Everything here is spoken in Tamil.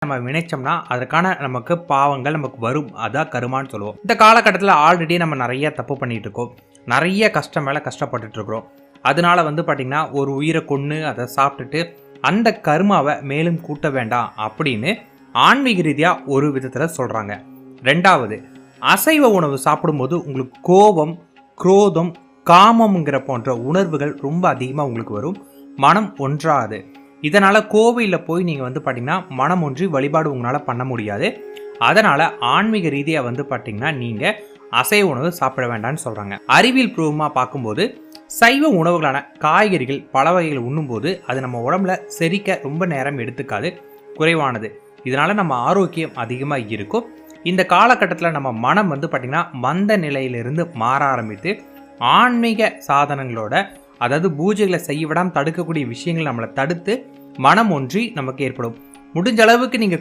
நம்ம நினைச்சோம்னா அதற்கான நமக்கு பாவங்கள் நமக்கு வரும். அதான் கருமான்னு சொல்லுவோம். இந்த காலகட்டத்தில் ஆல்ரெடி நம்ம நிறைய தப்பு பண்ணிட்டு இருக்கோம். நிறைய கஷ்டம் மேலே கஷ்டப்பட்டுட்டு இருக்கிறோம். அதனால பார்த்தீங்கன்னா ஒரு உயிரை கொன்று அதை சாப்பிட்டுட்டு அந்த கருமாவை மேலும் கூட்ட வேண்டாம் அப்படின்னு ஆன்மீக ரீதியாக ஒரு விதத்தில் சொல்கிறாங்க. ரெண்டாவது, அசைவ உணவு சாப்பிடும்போது உங்களுக்கு கோபம், குரோதம், காமம்ங்கிற போன்ற உணர்வுகள் ரொம்ப அதிகமாக உங்களுக்கு வரும். மனம் ஒன்றாது. இதனால் கோவிலில் போய் நீங்கள் பார்த்தீங்கன்னா மனம் ஒன்றி வழிபாடு உங்களால் பண்ண முடியாது. அதனால் ஆன்மீக ரீதியாக பார்த்தீங்கன்னா நீங்கள் அசைவ உணவு சாப்பிட வேண்டாம்னு சொல்கிறாங்க. அறிவியல் பூர்வமாக பார்க்கும்போது சைவ உணவுகளான காய்கறிகள், பல வகைகள் உண்ணும்போது அது நம்ம உடம்புல செரிக்க ரொம்ப நேரம் எடுத்துக்காது, குறைவானது. இதனால் நம்ம ஆரோக்கியம் அதிகமாக இருக்கும். இந்த காலகட்டத்தில் நம்ம மனம் பார்த்தீங்கன்னா மந்த நிலையிலிருந்து மாற ஆரம்பித்து ஆன்மீக சாதனங்களோட, அதாவது பூஜைகளை செய்ய விடாமல் தடுக்கக்கூடிய விஷயங்கள் நம்மளை தடுத்து மனம் ஒன்றி நமக்கு ஏற்படும். முடிஞ்ச அளவுக்கு நீங்கள்